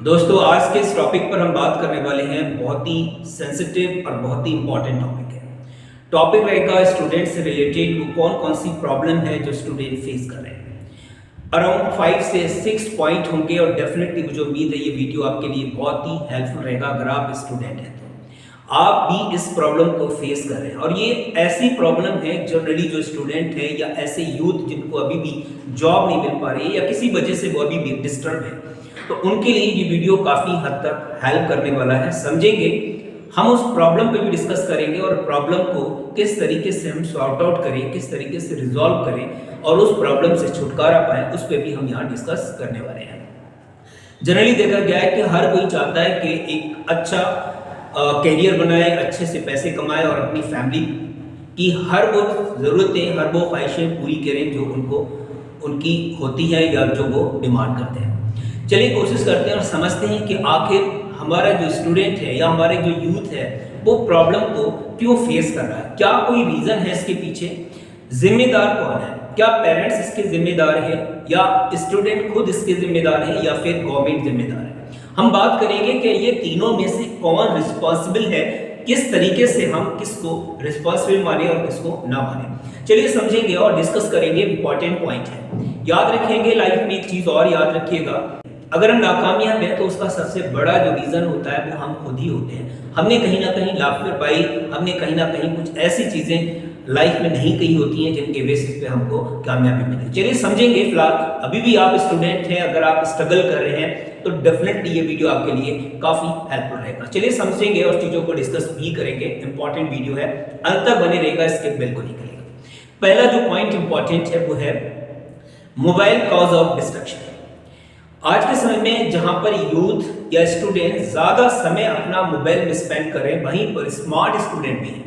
दोस्तों आज के इस टॉपिक पर हम बात करने वाले हैं, बहुत ही सेंसिटिव और बहुत ही इंपॉर्टेंट टॉपिक है। टॉपिक रहेगा स्टूडेंट से रिलेटेड वो कौन कौन सी प्रॉब्लम है जो स्टूडेंट फेस कर रहे हैं। अराउंड 5 से 6 पॉइंट होंगे और डेफिनेटली मुझे उम्मीद है ये वीडियो आपके लिए बहुत ही हेल्पफुल रहेगा। अगर आप स्टूडेंट हैं तो आप भी इस प्रॉब्लम को फेस कर रहे हैं और ये ऐसी प्रॉब्लम है जनरली जो स्टूडेंट है या ऐसे यूथ जिनको अभी भी जॉब नहीं मिल पा रही है या किसी वजह से वो अभी भी डिस्टर्ब है, तो उनके लिए ये वीडियो काफ़ी हद तक हेल्प करने वाला है। समझेंगे, हम उस प्रॉब्लम पे भी डिस्कस करेंगे और प्रॉब्लम को किस तरीके से हम सॉर्ट आउट करें, किस तरीके से रिजॉल्व करें और उस प्रॉब्लम से छुटकारा पाएं, उस पर भी हम यहाँ डिस्कस करने वाले हैं। जनरली देखा गया है कि हर कोई चाहता है कि एक अच्छा कैरियर बनाए, अच्छे से पैसे कमाए और अपनी फैमिली की हर वो ज़रूरतें, हर वो ख्वाहिशें पूरी करें जो उनकी होती है या जो वो डिमांड करते हैं। चलिए कोशिश करते हैं और समझते हैं कि आखिर हमारा जो स्टूडेंट है या हमारे जो यूथ है वो प्रॉब्लम को क्यों फेस कर रहा है, क्या कोई रीज़न है इसके पीछे, जिम्मेदार कौन है, क्या पेरेंट्स इसके जिम्मेदार है या स्टूडेंट खुद इसके जिम्मेदार है या फिर गवर्नमेंट जिम्मेदार है। हम बात करेंगे कि ये तीनों में से कौन रिस्पॉन्सिबल है, किस तरीके से हम किसको रिस्पॉन्सिबल माने और किसको ना माने। चलिए समझेंगे और डिस्कस करेंगे। इंपॉर्टेंट पॉइंट है, याद रखेंगे। लाइफ में एक चीज़ और याद रखिएगा, अगर हम नाकामयाब हैं तो उसका सबसे बड़ा जो रीज़न होता है वो हम खुद ही होते हैं। हमने कहीं ना कहीं लापरवाही, हमने कहीं ना कहीं कुछ ऐसी चीज़ें लाइफ में नहीं कही होती हैं जिनके बेसिस पे हमको कामयाबी मिले। चलिए समझेंगे। फिलहाल अभी भी आप स्टूडेंट हैं, अगर आप स्ट्रगल कर रहे हैं तो डेफिनेटली ये वीडियो आपके लिए काफ़ी हेल्पफुल रहेगा। चलिए समझेंगे और चीज़ों को डिस्कस भी करेंगे। इंपॉर्टेंट वीडियो है, अंत तक बने रहेगा, स्किप बिल्कुल नहीं करेगा। पहला जो पॉइंट इंपॉर्टेंट है वो है मोबाइल कॉज ऑफ डिस्ट्रैक्शन। आज के समय में जहां पर यूथ या स्टूडेंट ज़्यादा समय अपना मोबाइल में स्पेंड करें, वहीं पर स्मार्ट स्टूडेंट भी हैं।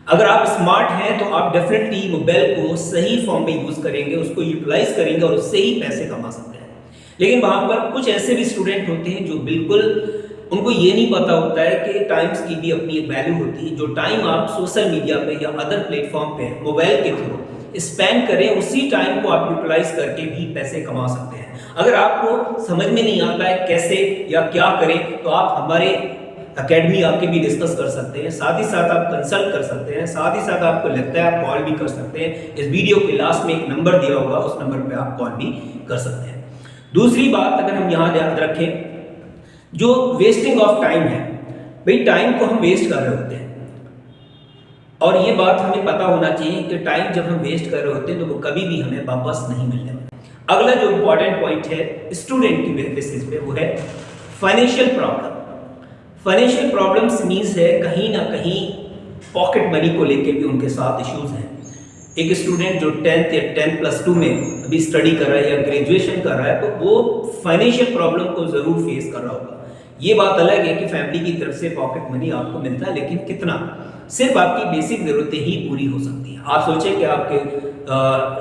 अगर आप स्मार्ट हैं तो आप डेफिनेटली मोबाइल को सही फॉर्म में यूज़ करेंगे, उसको यूटिलाइज करेंगे और उससे ही पैसे कमा सकते हैं। लेकिन वहाँ पर कुछ ऐसे भी स्टूडेंट होते हैं जो बिल्कुल उनको ये नहीं पता होता है कि टाइम्स की भी अपनी एक वैल्यू होती है। जो टाइम आप सोशल मीडिया पे या अदर प्लेटफॉर्म पे मोबाइल के थ्रू स्पेंड करें, उसी टाइम को आप यूटिलाइज करके भी पैसे कमा सकते हैं। अगर आपको समझ में नहीं आता है कैसे या क्या करें, तो आप हमारे एकेडमी आके भी डिस्कस कर सकते हैं, साथ ही साथ आप कंसल्ट कर सकते हैं, साथ ही साथ आपको लगता है आप कॉल भी कर सकते हैं। इस वीडियो के लास्ट में एक नंबर दिया होगा, उस नंबर पे आप कॉल भी कर सकते हैं। दूसरी बात अगर हम यहाँ ध्यान रखें, जो वेस्टिंग ऑफ टाइम है, भाई टाइम को हम वेस्ट कर रहे होते हैं और ये बात हमें पता होना चाहिए कि टाइम जब हम वेस्ट कर रहे होते हैं तो वो कभी भी हमें वापस नहीं मिलने वाला। अगला जो इंपॉर्टेंट पॉइंट है स्टूडेंट की बेसिस पे वो है financial problem. Financial problems means है कहीं ना कहीं पॉकेट मनी को लेके भी उनके साथ इश्यूज हैं। एक स्टूडेंट जो 10th या 10+2 में अभी स्टडी कर रहा है या ग्रेजुएशन कर रहा है तो वो फाइनेंशियल प्रॉब्लम को ज़रूर फेस कर रहा होगा। ये बात अलग है कि फैमिली की तरफ से पॉकेट मनी आपको मिलता है, लेकिन कितना, सिर्फ आपकी बेसिक ज़रूरतें ही पूरी हो सकती हैं। आप सोचें कि आपके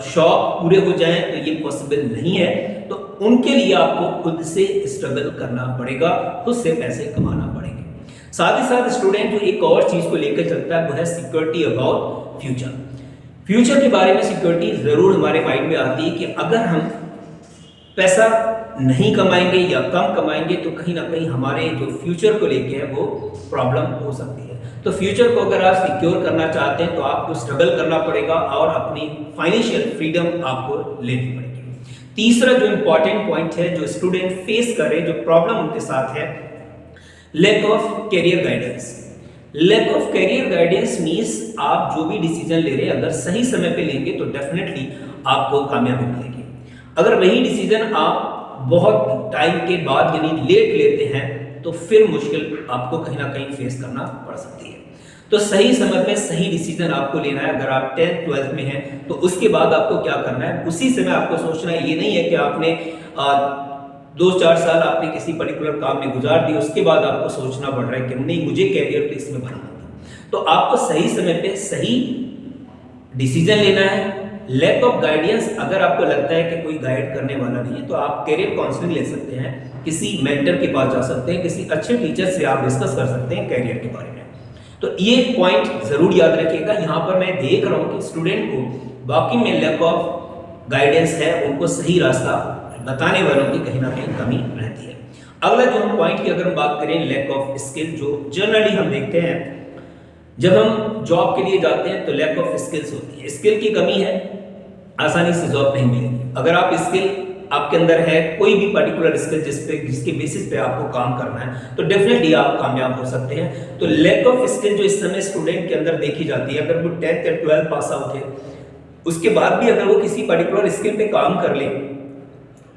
शौक पूरे हो जाएं तो ये पॉसिबल नहीं है, तो उनके लिए आपको खुद से स्ट्रगल करना पड़ेगा, खुद से पैसे कमाना पड़ेंगे। साथ ही साथ स्टूडेंट जो एक और चीज़ को लेकर चलता है वो है सिक्योरिटी अबाउट फ्यूचर। फ्यूचर के बारे में सिक्योरिटी ज़रूर हमारे माइंड में आती है कि अगर हम पैसा नहीं कमाएंगे या कम कमाएंगे तो कहीं ना कहीं हमारे जो फ्यूचर को लेके है वो प्रॉब्लम हो सकती है। तो फ्यूचर को अगर आप सिक्योर करना चाहते हैं तो आपको स्ट्रगल करना पड़ेगा और अपनी फाइनेंशियल फ्रीडम आपको लेनी पड़ेगी। तीसरा जो इंपॉर्टेंट पॉइंट है जो स्टूडेंट फेस करे, जो प्रॉब्लम उनके साथ है, lack of career guidance. Lack of career guidance means आप जो भी डिसीजन ले रहे हैं अगर सही समय पे लेंगे तो डेफिनेटली आपको कामयाबी मिलेगी। अगर वही डिसीजन आप बहुत टाइम के बाद यानी लेट लेते हैं तो फिर मुश्किल आपको कहीं ना कहीं फेस करना पड़ सकती है। तो सही समय पे सही डिसीजन आपको लेना है। अगर आप 10th 12th में हैं तो उसके बाद आपको क्या करना है, उसी समय आपको सोचना है। ये नहीं है कि आपने 2-4 साल आपने किसी पर्टिकुलर काम में गुजार दिए, उसके बाद आपको सोचना पड़ रहा है कि नहीं मुझे कैरियर तो इसमें बनाना था। तो आपको सही समय पे सही डिसीजन लेना है। लैक ऑफ गाइडेंस, अगर आपको लगता है कि कोई गाइड करने वाला नहीं है तो आप कैरियर काउंसलिंग ले सकते हैं, किसी मेंटर के पास जा सकते हैं, किसी अच्छे टीचर से आप डिस्कस कर सकते हैं कैरियर के बारे में। तो ये पॉइंट ज़रूर याद रखिएगा। यहाँ पर मैं देख रहा हूँ कि स्टूडेंट को वाकई में लैक ऑफ गाइडेंस है, उनको सही रास्ता बताने वालों की कहीं ना कहीं कमी रहती है। अगला जो हम पॉइंट की अगर हम बात करें, लैक ऑफ स्किल, जो जनरली हम देखते हैं जब हम जॉब के लिए जाते हैं तो लैक ऑफ स्किल्स होती है, स्किल की कमी है, आसानी से जॉब नहीं मिलेगी। अगर आप स्किल आपके अंदर है, कोई भी पर्टिकुलर स्किल जिसके बेसिस पे आपको काम करना है, तो डेफिनेटली आप कामयाब हो सकते हैं। तो लैक ऑफ स्किल जो इस समय स्टूडेंट के अंदर देखी जाती है, अगर वो 10th या 12th पास आउट है, उसके बाद भी अगर वो किसी पर्टिकुलर स्किल पे काम कर ले,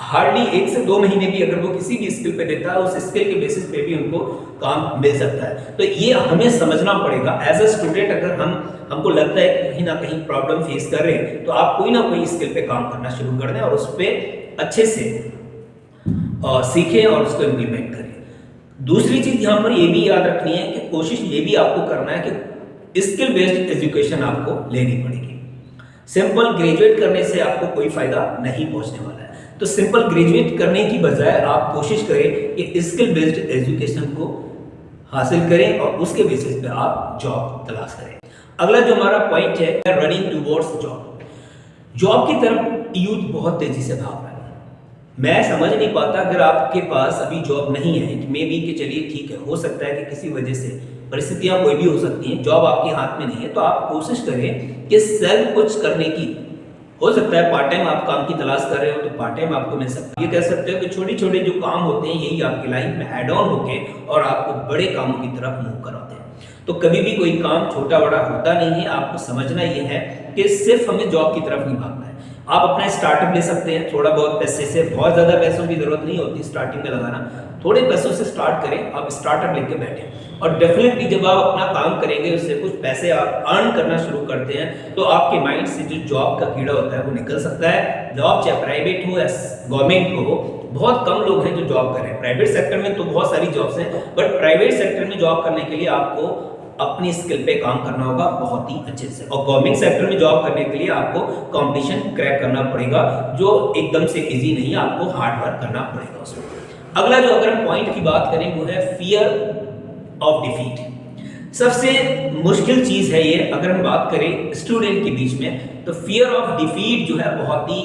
हार्डली 1 से 2 महीने भी अगर वो किसी भी स्किल पे देता है, उस स्किल के बेसिस पे भी उनको काम मिल सकता है। तो ये हमें समझना पड़ेगा एज अ स्टूडेंट। अगर हमको लगता है कि कहीं ना कहीं प्रॉब्लम फेस कर रहे हैं, तो आप कोई ना कोई स्किल पे काम करना शुरू कर दें और उस पर अच्छे से सीखें और उसको इम्प्लीमेंट करें। दूसरी चीज यहाँ पर ये भी याद रखनी है कि कोशिश ये भी आपको करना है कि स्किल बेस्ड एजुकेशन आपको लेनी पड़ेगी। सिंपल ग्रेजुएट करने से आपको कोई फायदा नहीं पहुंचने वाला है। तो सिंपल ग्रेजुएट करने की बजाय आप कोशिश करें कि स्किल बेस्ड एजुकेशन को हासिल करें और उसके बेसिस पे आप जॉब तलाश करें। अगला जो हमारा पॉइंट है, रनिंग टूवर्ड्स जॉब। जॉब की तरफ यूथ बहुत तेजी से भाग रहा है। मैं समझ नहीं पाता, अगर आपके पास अभी जॉब नहीं है, इट मे बी कि चलिए ठीक है, हो सकता है कि किसी वजह से परिस्थितियां कोई भी हो सकती हैं, जॉब आपके हाथ में नहीं है, तो आप कोशिश करें कि सेल्फ कुछ करने की। हो सकता है पार्ट टाइम आप काम की तलाश कर रहे हो, तो पार्ट टाइम आपको मिल सकता है। ये कह सकते हो कि छोटे छोटे जो काम होते हैं, यही आपकी लाइफ में ऐड ऑन होके और आपको बड़े कामों की तरफ मूव कराते हैं। तो कभी भी कोई काम छोटा बड़ा होता नहीं है। आपको समझना ये है कि सिर्फ हमें जॉब की तरफ नहीं भागना है। आप अपना स्टार्टअप ले सकते हैं, थोड़ा बहुत पैसे से, बहुत ज़्यादा पैसों की जरूरत नहीं होती स्टार्टिंग में लगाना। थोड़े पैसों से स्टार्ट करें, आप स्टार्टअप लेके बैठें और डेफिनेटली जब आप अपना काम करेंगे, उससे कुछ पैसे आप अर्न करना शुरू करते हैं, तो आपके माइंड से जो जॉब का कीड़ा होता है वो निकल सकता है। जॉब चाहे प्राइवेट हो या गवर्नमेंट हो, बहुत कम लोग हैं जो जॉब कर रहे हैं। प्राइवेट सेक्टर में तो बहुत सारी जॉब्स हैं, बट प्राइवेट सेक्टर में जॉब करने के लिए आपको अपनी स्किल पे काम करना होगा बहुत ही अच्छे से। और गवर्नमेंट सेक्टर में जॉब करने के लिए आपको कंपटीशन क्रैक करना पड़ेगा, जो एकदम से इजी नहीं है, आपको हार्ड वर्क करना पड़ेगा उसमें। अगला जो अगर हम पॉइंट की बात करें वो है फियर ऑफ डिफीट। सबसे मुश्किल चीज है ये, अगर हम बात करें स्टूडेंट के बीच में, तो फियर ऑफ डिफीट जो है बहुत ही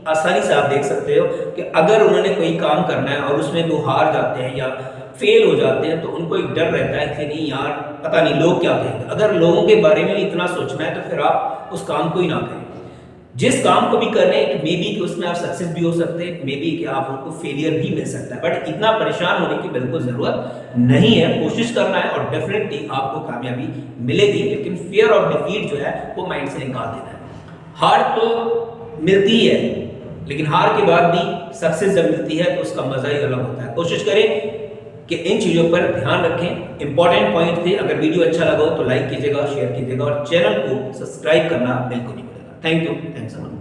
आसानी से आप देख सकते हो कि अगर उन्होंने कोई काम करना है और उसमें वो हार जाते हैं या फेल हो जाते हैं, तो उनको एक डर रहता है कि नहीं यार, पता नहीं लोग क्या कहेंगे। अगर लोगों के बारे में इतना सोचना है तो फिर आप उस काम को ही ना करें। जिस काम को भी कर रहे हैं, मे बी कि उसमें आप सक्सेस भी हो सकते हैं, मे बी कि आप उनको फेलियर भी मिल सकता है, बट इतना परेशान होने की बिल्कुल जरूरत नहीं है। कोशिश करना है और डेफिनेटली आपको कामयाबी मिलेगी, लेकिन फियर ऑफ डिफीट जो है वो माइंड से निकाल देना है। हार तो मिलती है, लेकिन हार के बाद भी सक्सेस जब मिलती है तो उसका मजा ही अलग होता है। कोशिश करें कि इन चीजों पर ध्यान रखें। इंपॉर्टेंट पॉइंट थे। अगर वीडियो अच्छा लगा हो तो लाइक कीजिएगा, शेयर कीजिएगा और चैनल को सब्सक्राइब करना बिल्कुल नहीं भूलिएगा। Thank you, thanks a lot.